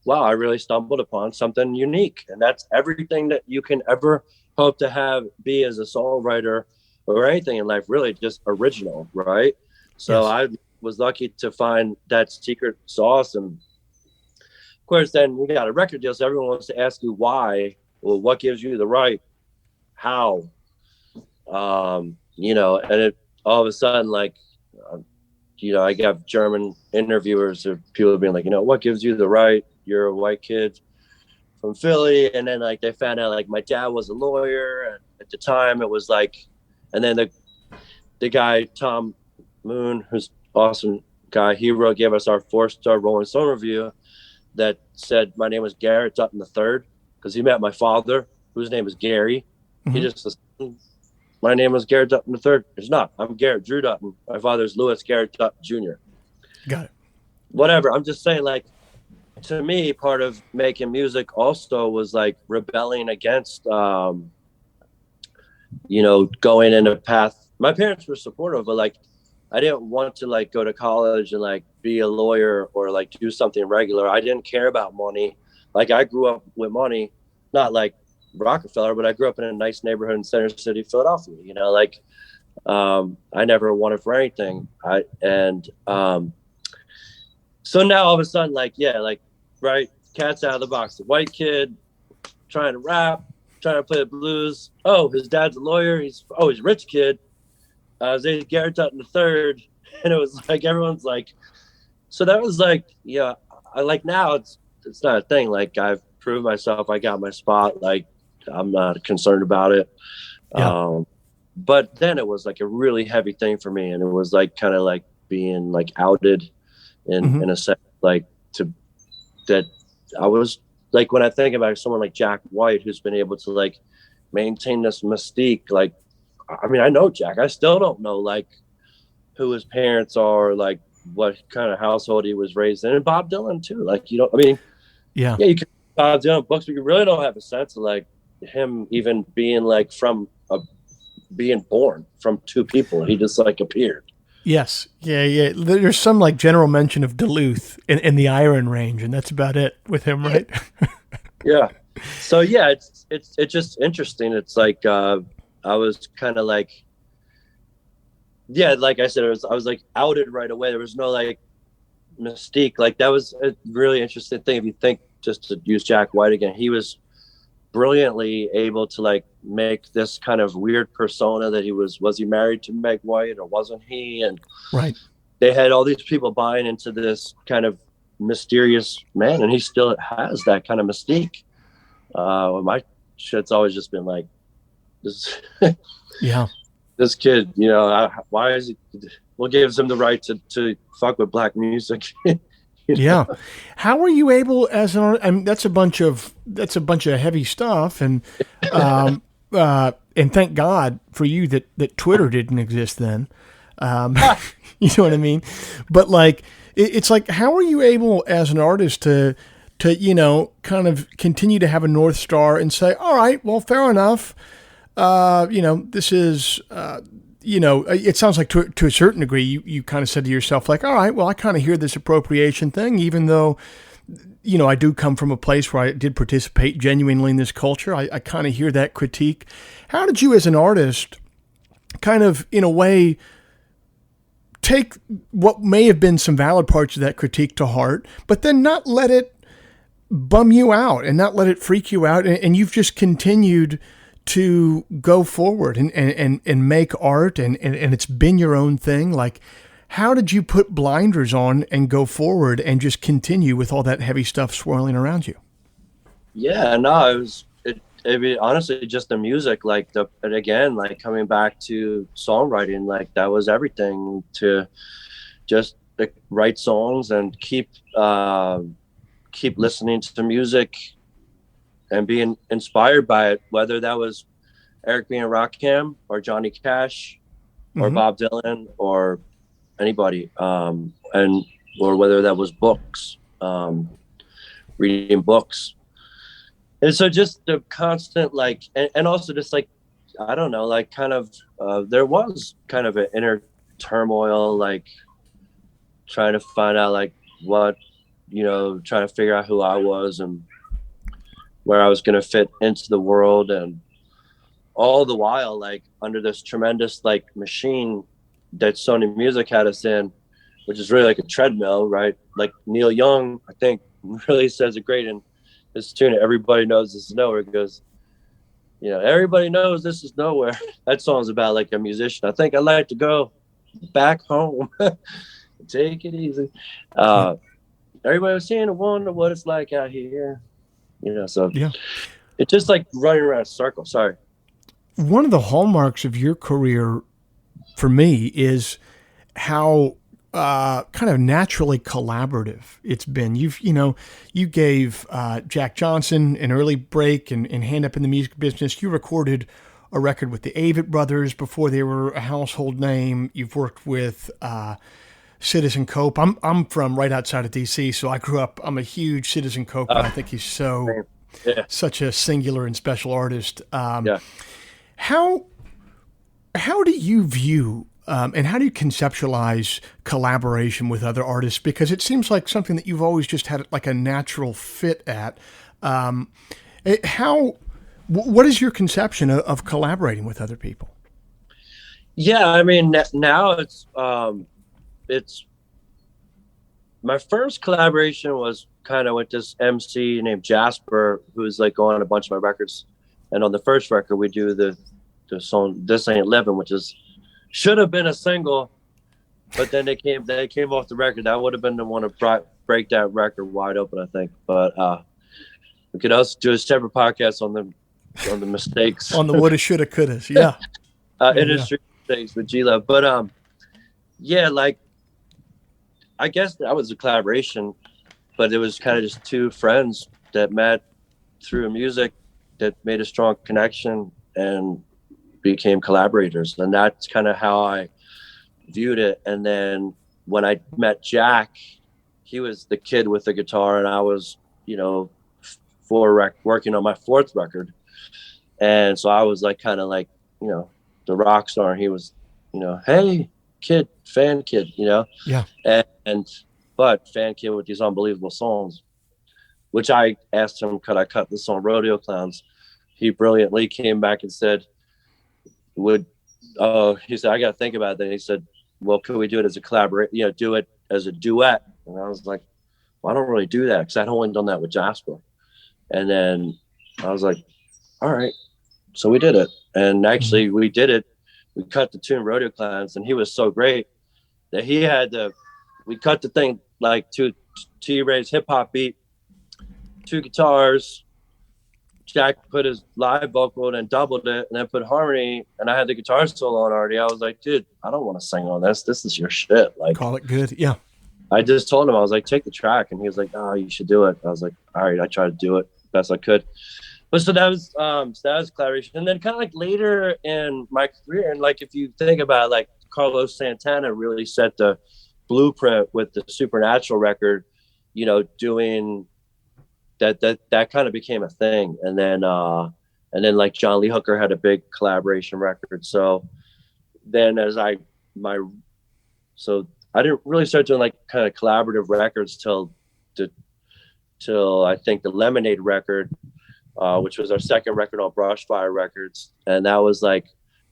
wow, I really stumbled upon something unique. And that's everything that you can ever hope to have be as a songwriter or anything in life, really just original, right? So I was lucky to find that secret sauce. And of course, then we got a record deal. So everyone wants to ask you why, well, what gives you the right, how, and it all of a sudden, like, I got German interviewers or people being like, what gives you the right? You're a white kid from Philly. And then like, they found out like my dad was a lawyer. And at the time it was like, and then the guy, Tom Moon, who's awesome guy, he gave us our 4-star Rolling Stone review that said my name was Garrett Dutton III because he met my father, whose name is Gary. He just says, my name is Garrett Dutton III. It's not. I'm Garrett Drew Dutton. My father's Louis Garrett Dutton Jr. Got it. Whatever. I'm just saying, like, to me, part of making music also was like rebelling against, going in a path. My parents were supportive, but like, I didn't want to like go to college and like be a lawyer or like do something regular. I didn't care about money. Like I grew up with money, not like Rockefeller, but I grew up in a nice neighborhood in Center City, Philadelphia, I never wanted for anything. So now all of a sudden, right, cat's out of the box. The white kid trying to rap, trying to play the blues. Oh, his dad's a lawyer. He's a rich kid. His name's Garrett Dutton III. And it was like, everyone's like, so that was like, I like now it's not a thing. Like I've proved myself. I got my spot. Like I'm not concerned about it. Yeah. But then it was like a really heavy thing for me. And it was like kind of like being like outed in a sense, like that I was like, when I think about someone like Jack White, who's been able to like maintain this mystique, like, I mean, I know Jack, I still don't know like who his parents are, like what kind of household he was raised in. And Bob Dylan too. Like, you can Bob Dylan books, but you really don't have a sense of like him even being like being born from two people. He just like appeared. Yes. Yeah. There's some like general mention of Duluth in the Iron Range, and that's about it with him, right? Yeah. So yeah, it's just interesting. It's like I was kind of like, yeah, like I said, I was like outed right away. There was no like mystique. Like that was a really interesting thing. If you think, just to use Jack White again, he was brilliantly able to like make this kind of weird persona that he was he married to Meg White or wasn't he? And right, they had all these people buying into this kind of mysterious man, and he still has that kind of mystique. My shit's always just been like this. Yeah, this kid, why is he? what gives him the right to fuck with black music. Yeah. How were you able I mean, that's a bunch of heavy stuff. And thank God for you that Twitter didn't exist then. You know what I mean? But like, it's like, how are you able as an artist to, kind of continue to have a North Star and say, all right, well, fair enough. This is, it sounds like to a certain degree, you kind of said to yourself, like, all right, well, I kind of hear this appropriation thing, even though, I do come from a place where I did participate genuinely in this culture. I kind of hear that critique. How did you as an artist kind of, in a way, take what may have been some valid parts of that critique to heart, but then not let it bum you out and not let it freak you out? And you've just continued to go forward and make art and it's been your own thing. Like, how did you put blinders on and go forward and just continue with all that heavy stuff swirling around you? Yeah, no, honestly just the music, like and again, like coming back to songwriting, like that was everything, to just like write songs and keep listening to music and being inspired by it, whether that was Eric B. and Rakim or Johnny Cash or Bob Dylan or anybody, or whether that was books, reading books. And so just the constant, like, and also just like, I don't know, like kind of, there was kind of an inner turmoil, like trying to find out like what, trying to figure out who I was and where I was going to fit into the world. And all the while, like under this tremendous like machine that Sony Music had us in, which is really like a treadmill, right? Like Neil Young, I think, really says it great in his tune, "Everybody Knows This Is Nowhere." It goes, everybody knows this is nowhere. That song's about like a musician. I think I'd like to go back home. Take it easy. Everybody was saying, I wonder what it's like out here. So yeah, it's just like running around a circle. Sorry. One of the hallmarks of your career for me is how kind of naturally collaborative it's been. You gave Jack Johnson an early break and hand up in the music business. You recorded a record with the Avett Brothers before they were a household name. You've worked with Citizen Cope. I'm from right outside of DC, so I grew up. I'm a huge Citizen Cope, and I think he's such a singular and special artist. How do you view and how do you conceptualize collaboration with other artists? Because it seems like something that you've always just had like a natural fit at. What is your conception of collaborating with other people? Yeah, I mean, now it's my first collaboration was kind of with this MC named Jasper, who's like on a bunch of my records. And on the first record, we do the song "This Ain't Living," which should have been a single, but then they came off the record. That would have been the one to break that record wide open, I think. But we could also do a separate podcast on the mistakes, on the woulda, shoulda, couldas. Yeah, industry mistakes with G-Love. But yeah, like I guess that was a collaboration, but it was kind of just two friends that met through music that made a strong connection and became collaborators. And that's kind of how I viewed it. And then when I met Jack, he was the kid with the guitar, and I was, working on my fourth record. And so I was like, kind of like, the rock star, and he was, hey kid, fan kid, Yeah. But fan kid with these unbelievable songs, which I asked him, could I cut this on Rodeo Clowns? He brilliantly came back and said, he said, I got to think about that. He said, well, could we do it as a collaboration, do it as a duet? And I was like, well, I don't really do that because I'd only done that with Jasper. And then I was like, all right. So we did it. And actually we did it. We cut the tune Rodeo Clowns, and he was so great that we cut the thing like to T-Ray's hip hop beat, two guitars, Jack put his live vocal and then doubled it and then put harmony, and I had the guitar solo on already. I was like, dude, I don't want to sing on this. This is your shit. Like, call it good. Yeah. I just told him, I was like, take the track. And he was like, oh, you should do it. I was like, all right. I tried to do it best I could. But so that was collaboration. And then kind of like later in my career, and like if you think about it, like Carlos Santana really set the blueprint with the Supernatural record, you know, doing that kind of became a thing. And then like John Lee Hooker had a big collaboration record. So then so I didn't really start doing like kind of collaborative records till I think the Lemonade record, which was our second record on Brushfire Records. And that was like,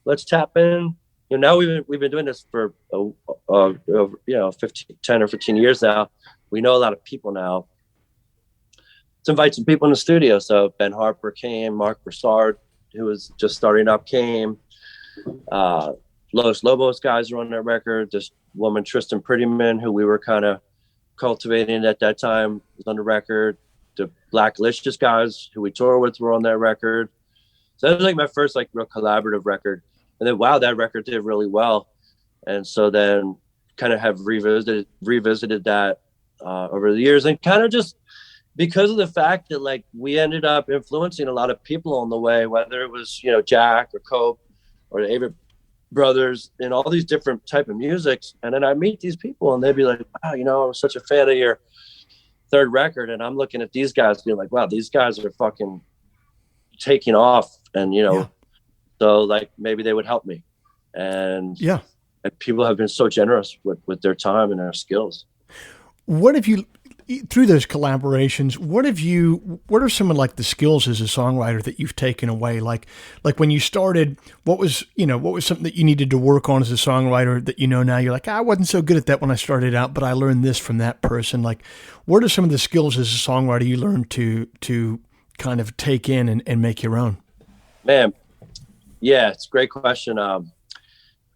let's tap in. You know, now we've been doing this for, 10 or 15 years now. We know a lot of people now. Let's invite some people in the studio. So Ben Harper came, Mark Broussard, who was just starting up, came. Los Lobos guys are on that record. This woman, Tristan Prettyman, who we were kind of cultivating at that time, was on the record. The Black Licious guys, who we tour with, were on that record. So that was like my first like real collaborative record. And then, wow, that record did really well. And so then kind of have revisited that over the years, and kind of just because of the fact that like we ended up influencing a lot of people on the way, whether it was, you know, Jack or Cope or the Avett Brothers and all these different type of musics. And then I meet these people and they'd be like, wow, you know, I was such a fan of your third record. And I'm looking at these guys being like, wow, these guys are fucking taking off. And, you know, yeah. So like maybe they would help me. And yeah. And people have been so generous with their time and their skills. What have you, through those collaborations, what are some of like the skills as a songwriter that you've taken away? Like when you started, what was something that you needed to work on as a songwriter that, you know, now you're like, I wasn't so good at that when I started out, but I learned this from that person. Like, what are some of the skills as a songwriter you learned to kind of take in and make your own? Man. Yeah, it's a great question. I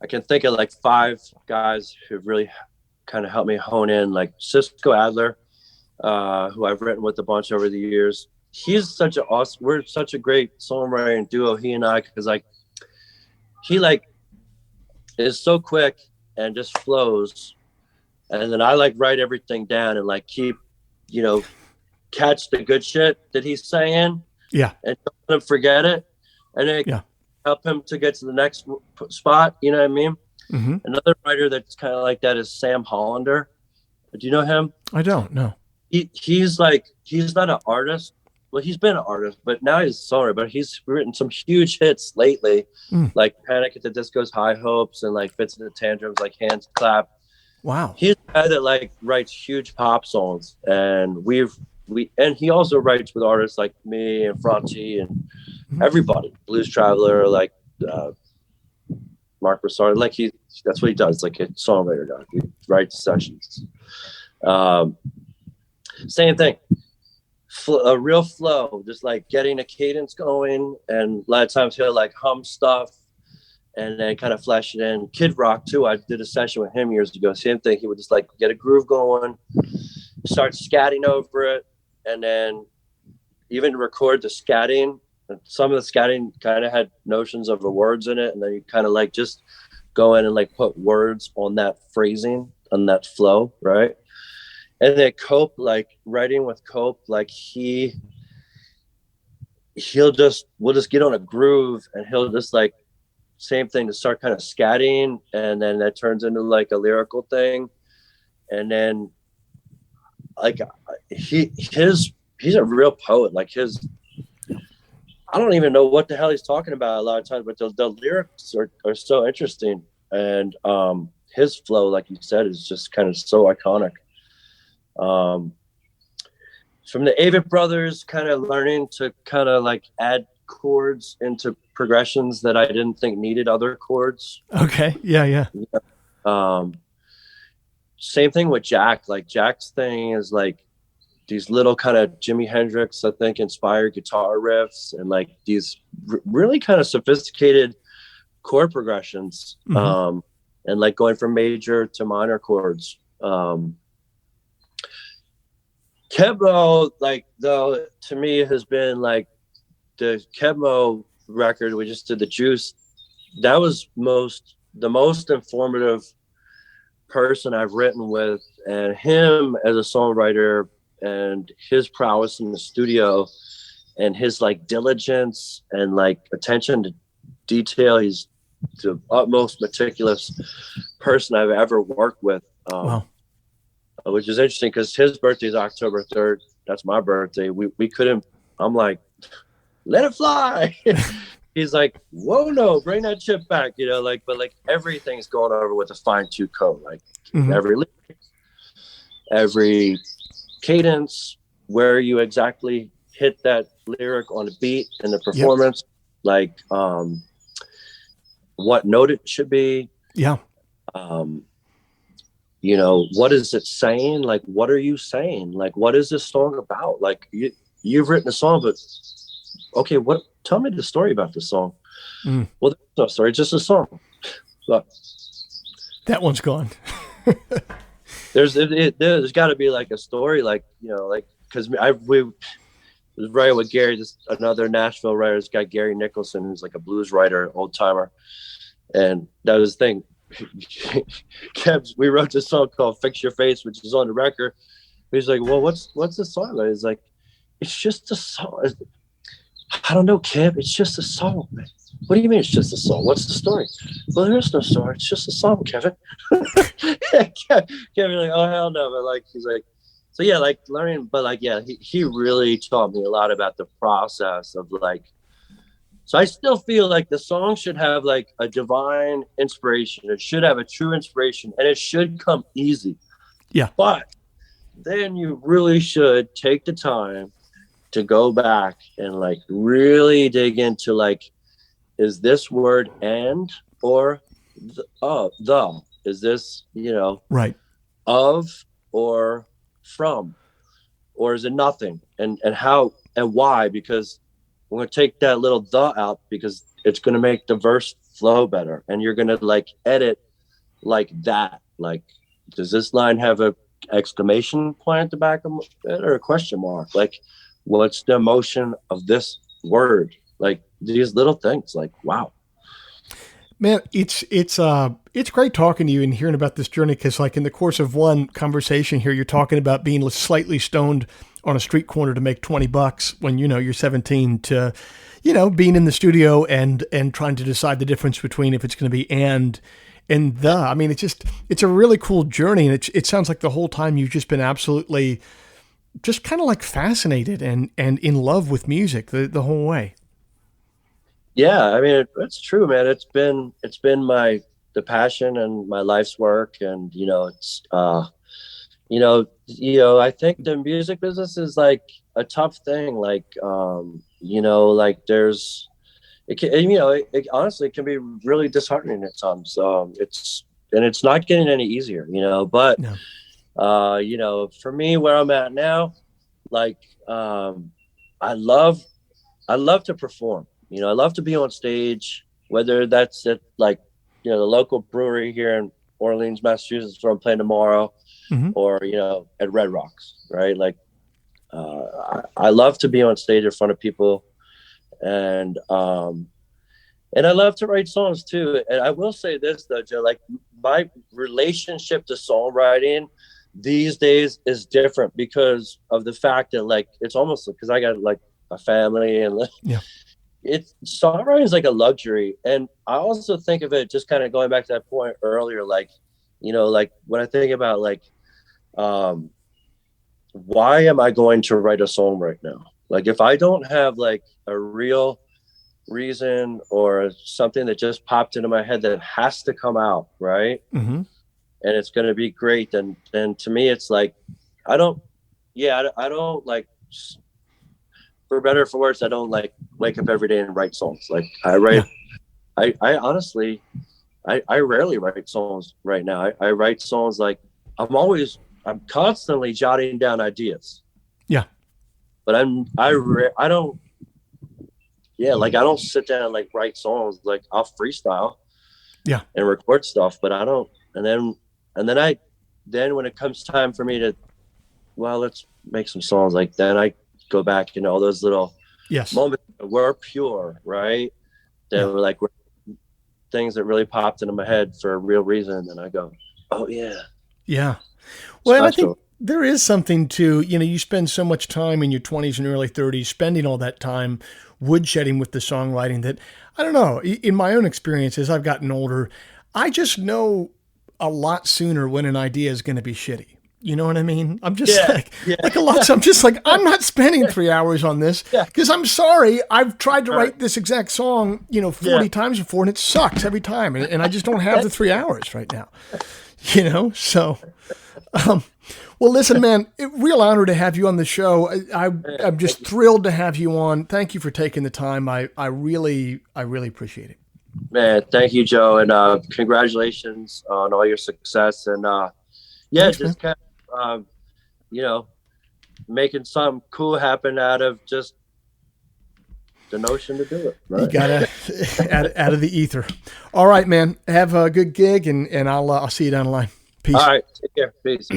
can think of like 5 guys who really kind of helped me hone in, like Cisco Adler, who I've written with a bunch over the years. He's such we're such a great songwriting duo, he and I, because like he like is so quick and just flows. And then I like write everything down and like keep, you know, catch the good shit that he's saying. Yeah. And don't let him forget it. And then help him to get to the next spot. You know what I mean? Mm-hmm. Another writer that's kind of like that is Sam Hollander. Do you know him? I don't know. He's not an artist. Well, he's been an artist, but now he's a songwriter. But he's written some huge hits lately, like Panic at the Disco's High Hopes and like Fits in the Tantrums, like Hands Clap. Wow. He's a guy that like writes huge pop songs, and and he also writes with artists like me and Franti and everybody, Blues Traveler, like Mark Broussard. Like that's what he does, like a songwriter guy. He writes sessions. Same thing, a real flow, just like getting a cadence going. And a lot of times he'll like hum stuff and then kind of flesh it in. Kid Rock too, I did a session with him years ago. Same thing, he would just like get a groove going, start scatting over it, and then even record the scatting. Some of the scatting kind of had notions of the words in it, and then you kind of like just go in and like put words on that phrasing, on that flow, right? And then Cope, like writing with Cope, like we'll just get on a groove, and he'll just like same thing to start kind of scatting, and then that turns into like a lyrical thing, and then like he's a real poet. Like I don't even know what the hell he's talking about a lot of times, but the lyrics are so interesting. And his flow, like you said, is just kind of so iconic. From the Avett Brothers, kind of learning to kind of like add chords into progressions that I didn't think needed other chords. Okay. Yeah. Same thing with Jack. Like Jack's thing is like these little kind of Jimi Hendrix, I think, inspired guitar riffs and like these really kind of sophisticated chord progressions, and like going from major to minor chords. Keblo, like though, to me has been like the Kebmo record we just did, the Juice, that was the most informative person I've written with, and him as a songwriter and his prowess in the studio and his like diligence and like attention to detail. He's the utmost meticulous person I've ever worked with. Wow. Which is interesting because his birthday is October 3rd. That's my birthday. We couldn't, I'm like, let it fly. He's like, whoa, no, bring that chip back, you know, like, but like everything's going over with a fine-tooth comb, like every lyric, every cadence, where you exactly hit that lyric on the beat and the performance, like what note it should be. Yeah. You know, what is it saying? Like, what are you saying? Like, what is this song about? Like, you've written a song, but okay, tell me the story about this song. Well, there's no story, just a song. But that one's gone. there's got to be like a story, like, you know, like, because we was writing with Gary, another Nashville writer, this guy Gary Nicholson, who's like a blues writer, old timer, and that was the thing. We wrote this song called "Fix Your Face," which is on the record. He's like, "Well, what's the song?" He's like, "It's just a song." I don't know, Kev. It's just a song, man. What do you mean it's just a song? What's the story? Well, there is no story. It's just a song, Kevin. Kevin, like, oh hell no! But like, he's like, so yeah, like learning, but like, yeah, he really taught me a lot about the process of like. So I still feel like the song should have like a divine inspiration. It should have a true inspiration, and it should come easy. Yeah. But then you really should take the time to go back and like really dig into like, is this word and or the? Is this, you know, right, of or from, or is it nothing? And how and why? Because we're going to take that little the out because it's going to make the verse flow better. And you're going to like edit like that. Like, does this line have a exclamation point at the back of it or a question mark? Like, what's the emotion of this word? Like these little things, like, wow. Man, it's great talking to you and hearing about this journey. Cause like in the course of one conversation here, you're talking about being slightly stoned on a street corner to make $20 when, you know, you're 17 to, you know, being in the studio and trying to decide the difference between if it's going to be and the. I mean, it's a really cool journey. And it sounds like the whole time you've just been absolutely just kind of like fascinated and in love with music the whole way. Yeah, I mean, it's true, man. It's been the passion and my life's work. And, you know, it's, you know, I think the music business is like a tough thing. Like, you know, like it can, you know, it honestly can be really disheartening at times. It's not getting any easier, you know, but, no. You know, for me, where I'm at now, like, I love to perform, you know, I love to be on stage, whether that's at like, you know, the local brewery here in Orleans, Massachusetts, where I'm playing tomorrow, or, you know, at Red Rocks, right? Like, I love to be on stage in front of people, and I love to write songs too. And I will say this though, Joe, like my relationship to songwriting these days is different because of the fact that like, it's almost because I got like a family and songwriting is like a luxury. And I also think of it just kind of going back to that point earlier, like, you know, like when I think about like, why am I going to write a song right now? Like if I don't have like a real reason or something that just popped into my head that has to come out, right? And it's going to be great. Then to me, it's like, I don't like, for better or for worse, I don't like wake up every day and write songs. Like I write, I honestly, I rarely write songs right now. I write songs like I'm constantly jotting down ideas. Yeah. But I don't sit down and like write songs. Like I'll freestyle. Yeah. And record stuff, but I don't. And then when it comes time for me to, well, let's make some songs, like then I go back, you know, all those little moments were pure, right? They were like things that really popped into my head for a real reason. And I go, oh yeah. Yeah. Well, and I think Special. there is something to, you spend so much time in your 20s and early 30s spending all that time woodshedding with the songwriting that, I don't know, in my own experience as I've gotten older, I just know a lot sooner when an idea is going to be shitty. You know what I mean? I'm just like a lot. So I'm just like, I'm not spending 3 hours on this because I'm sorry. I've tried to write this exact song, 40 times before and it sucks every time. And I just don't have the 3 hours right now, So, well, listen, man, real honor to have you on the show. I'm just thrilled to have you on. Thank you for taking the time. I really appreciate it. Man, thank you, Joe. And congratulations on all your success. And Thanks, just kind of, making something cool happen out of just the notion to do it. Right? You gotta out of the ether. All right, man. Have a good gig, and I'll see you down the line. Peace. All right, take care. Peace.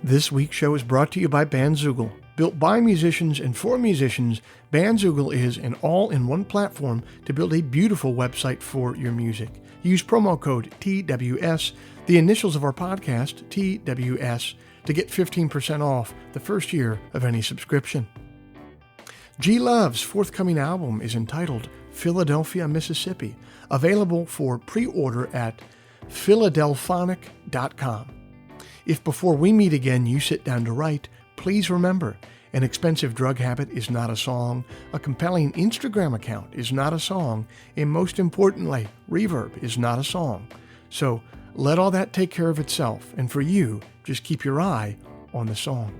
This week's show is brought to you by Bandzoogle. Built by musicians and for musicians, Bandzoogle is an all-in-one platform to build a beautiful website for your music. Use promo code TWS, the initials of our podcast, TWS, to get 15% off the first year of any subscription. G Love's forthcoming album is entitled Philadelphia, Mississippi, available for pre-order at philadelphonic.com. If before we meet again you sit down to write, please remember, an expensive drug habit is not a song, a compelling Instagram account is not a song, and most importantly, reverb is not a song. So let all that take care of itself, and for you, just keep your eye on the song.